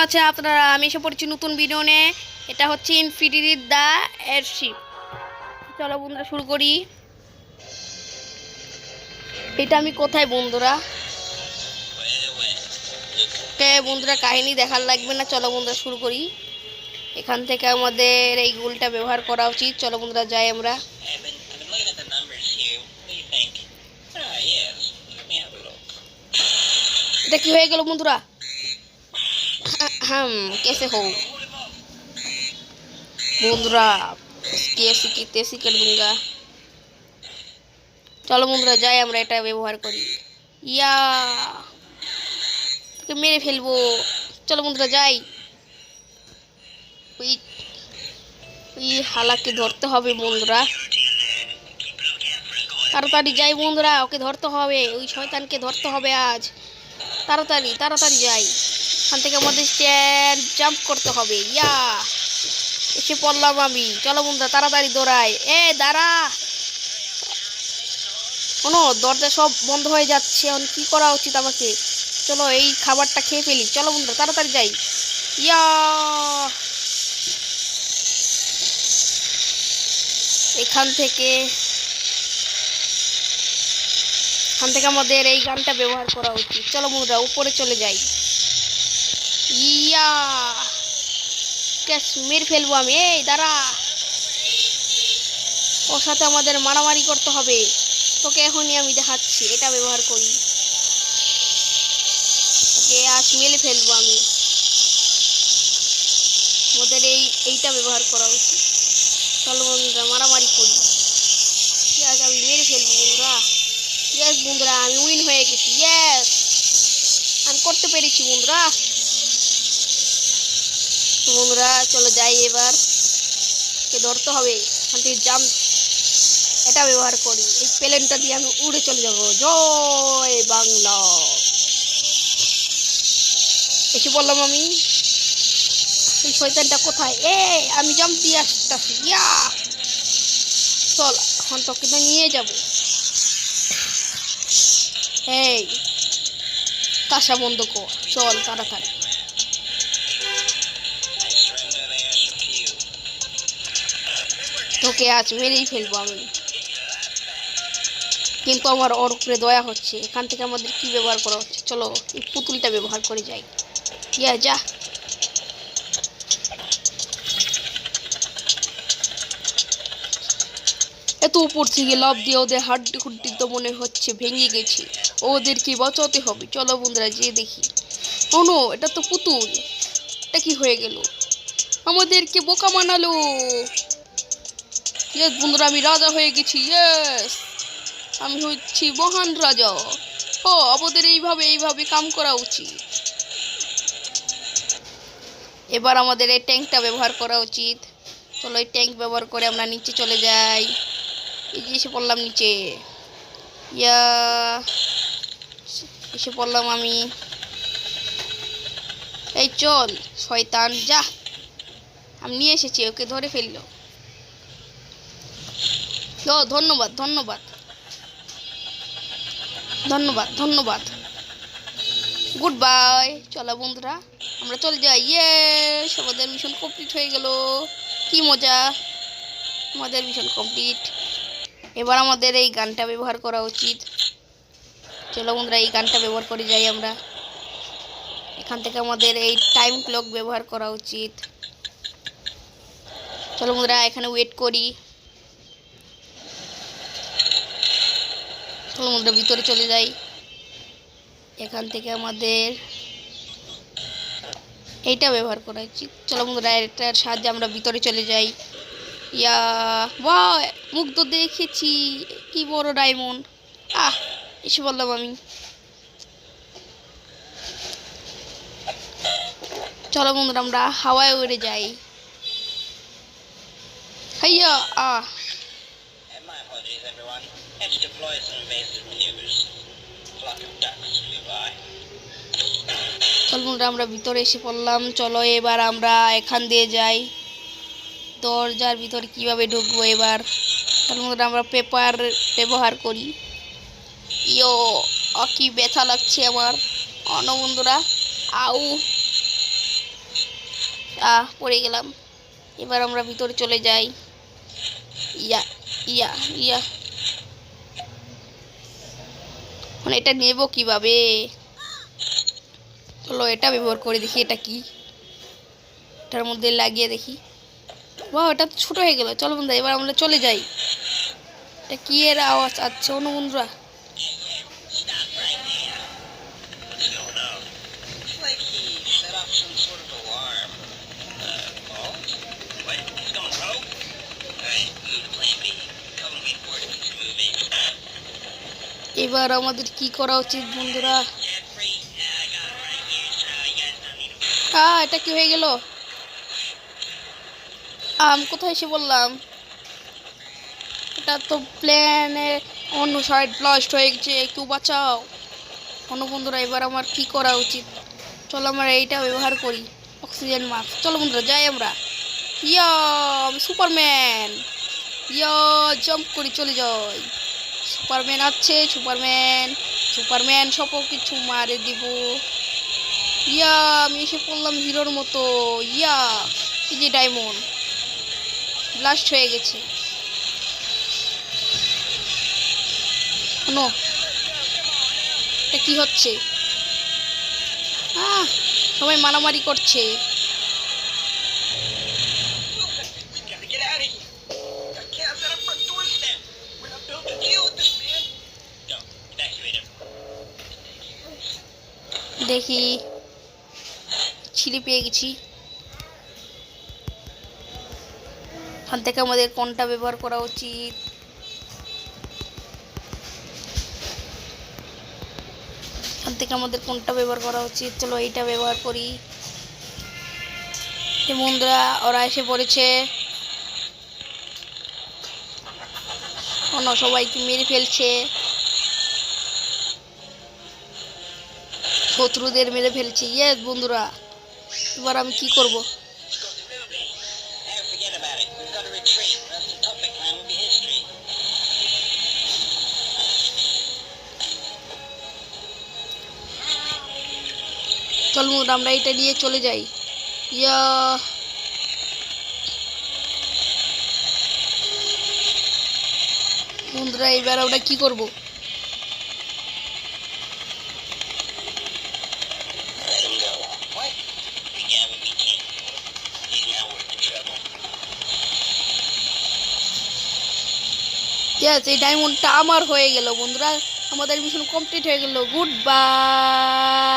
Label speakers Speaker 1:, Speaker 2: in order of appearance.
Speaker 1: আছেন আপনারা? আমি এসে পড়েছি নতুন ভিডিও নিয়ে। এটা হচ্ছে ইনফিনিটি দ্য এয়ারশিপ। চলো বন্ধুরা শুরু করি। এটা আমি কোথায় বন্ধুরা? বন্ধুরা কাহিনী দেখার লাগবে না, চলো বন্ধুরা শুরু করি। এখান থেকে আমাদের এই গোলটা ব্যবহার করা উচিত। চলো বন্ধুরা যাই আমরা। এটা কি হয়ে গেল বন্ধুরা? कैसे हो বন্ধুরা? कैसे की तैसी कर दूंगा। চলো বন্ধুরা যাই আমরা, এটা ব্যবহার করি। ইয়া তোকে মেরে ফেলবো। চলো বন্ধুরা যাই। ওই ওই হালাকে ধরতে হবে বন্ধুরা, তাড়াতাড়ি যাই বন্ধুরা, ওকে ধরতে হবে, ওই শয়তানকে ধরতে হবে আজ। তাড়াতাড়ি তাড়াতাড়ি যাই। এখান থেকে আমাদের স্টেয়ার জাম্প করতে হবে। ইয়া এসে পড়লাম আমি। চলো বন্ধুরা তাড়াতাড়ি দৌড়াই। দাঁড়া, শোনো দরজা সব বন্ধ হয়ে যাচ্ছে, এখন কি করা উচিত আমাকে? চলো এই খাবারটা খেয়ে ফেলি। চলো বন্ধুরা তাড়াতাড়ি যাই। ইয়া এখান থেকে আমাদের এই গানটা ব্যবহার করা উচিত। চলো বন্ধুরা উপরে চলে যাই। ইয়া ক্যাশ মেরে ফেলবো আমি। দাঁড়া, ওর সাথে আমাদের মারামারি করতে হবে। তোকে এখনই আমি দেখাচ্ছি, এটা ব্যবহার করি। ওকে আজ মেরে ফেলবো আমি। আমাদের এইটা ব্যবহার করা উচিত। চলো বন্ধুরা মারামারি করি। ঠিক আছে, আমি মেরে ফেলবো বন্ধুরা। ইয়েস বন্ধুরা, আমি উইন হয়ে গেছি। ইয়েস, আমি করতে পেরেছি বন্ধুরা। তো বন্ধুরা চলো যাই এবার, কে ধরতে হবে। এখান থেকে জাম্প এটা ব্যবহার করি। এই প্লেনটা দিয়ে আমি উড়ে চলে যাব। জয় বাংলা। এসে বললাম আমি। এই শয়তানটা কোথায়? আমি জাম্প দিয়ে আসতেছি। ইয়া চল, এখন তোকে তো নিয়ে যাব। এই কাঁসা বন্ধ কর, চল তাড়াতাড়ি। তোকে আজ মেরেই ফেলবো আমি, কিন্তু আমার ওর উপরে দয়া হচ্ছে। এখান থেকে আমাদের কি ব্যবহার করা হচ্ছে? চলো এই পুতুলটা ব্যবহার করে যাই। ইয়া যা। এত উপর থেকে লাফ দিয়ে ওদের হাড্ডি খুড্ডি তো মনে হচ্ছে ভেঙে গেছে। ওদেরকে বাঁচাতে হবে। চলো বন্ধুরা যেয়ে দেখি। নো, এটা তো পুতুল। এটা কি হয়ে গেল? আমাদেরকে বোকা বানালো। ইয়েস বন্ধুরা, আমি রাজা হয়ে গেছি। ইয়েস, আমি হচ্ছি মহান রাজা। আমাদের এইভাবে কাম করা উচিত। এবার আমাদের এই ট্যাঙ্কটা ব্যবহার করা উচিত। চলো এই ট্যাঙ্ক ব্যবহার করে আমরা নিচে চলে যাই। এই যে এসে পড়লাম নিচে। ইয়া এসে পড়লাম আমি। এই চল শয়তান যা, আমি নিয়ে এসেছি, ওকে ধরে ফেললো। ধন্যবাদ ধন্যবাদ ধন্যবাদ ধন্যবাদ, গুড বাই। চলো বন্ধুরা আমরা চলে যাই। ইয়েস, আমাদের মিশন কমপ্লিট হয়ে গেল। কি মজা, আমাদের মিশন কমপ্লিট। এবার আমাদের এই গানটা ব্যবহার করা উচিত। চলো বন্ধুরা এই গানটা ব্যবহার করে যাই আমরা। এখান থেকে আমাদের এই টাইম ক্লক ব্যবহার করা উচিত। চলো বন্ধুরা এখানে ওয়েট করি। চলো বন্ধুরা ভিতরে চলে যাই। এখান থেকে আমাদের এইটা ব্যবহার করা উচিত। চলো বন্ধুরা এটার সাহায্যে আমরা ভিতরে চলে যাই। ইয়া বাহ, মুখ তো দেখেছি, কি বড় ডায়মন্ড। এসে বললাম আমি। চলো বন্ধুরা আমরা হাওয়ায় উড়ে যাই। হাইয়া চলো বন্ধুরা আমরা ভিতরে এসে পড়লাম। চলো এবার আমরা এখান দিয়ে যাই। দরজার ভিতরে কিভাবে ঢুকবো এবার? চলো বন্ধুরা আমরা পেপার ব্যবহার করি। ইয়ো কি ব্যথা লাগছে আমার। বন্ধুরা আউ পড়ে গেলাম। এবার আমরা ভিতরে চলে যাই। ইয়া ইয়া ইয়া মানে এটা নেব কিভাবে? চলো এটা ব্যবহার করে দেখি এটা কি। এটার মধ্যে লাগিয়ে দেখি। বাহ, এটা ছোট হয়ে গেল। চলো বন্ধুরা এবার আমরা চলে যাই। এটা কি এর আওয়াজ? আচ্ছা বন্ধুরা, এবার আমাদের কি করা উচিত বন্ধুরা? এটা কি হয়ে গেল? কোথায় এসে বললাম? এটা তো প্লেনে অন্য সাইড ব্লাস্ট হয়ে গেছে, একটু বাঁচাও। বন্ধুরা এবার আমার কি করা উচিত? চলো আমরা এইটা ব্যবহার করি, অক্সিজেন মাস্ক। চলো বন্ধুরা যাই আমরা। ইয়া আমি সুপারম্যান। ইয়া জাম্প করে চলে যাই। সুপারম্যান আছে, সুপারম্যান সুপারম্যান সব কিছু মারে দিব। ইয়া আমি এসে পড়লাম হিরোর মতো। ইয়া এই যে ডায়মন্ড ব্লাস্ট হয়ে গেছে। এটা কি হচ্ছে? সবাই মারামারি করছে। দেখি ছিঁড়ে পেয়ে গেছি। এখান থেকে আমাদের কোনটা ব্যবহার করা উচিত? চলো এইটা ব্যবহার করি। বন্ধুরা ওরা এসে পড়েছে। সবাইকে মেরে ফেলছে, শত্রুদের মেরে ফেলছে। ইয়েস বন্ধুরা, এবার আমি কি করব? চল বন্ধুরা আমরা এটা নিয়ে চলে যাই। ইয়া বন্ধুরা এবার আমরা কি করব? ইয়েস এই ডায়মন্ডটা আমার হয়ে গেল বন্ধুরা। আমাদের মিশন কমপ্লিট হয়ে গেল। Good bye.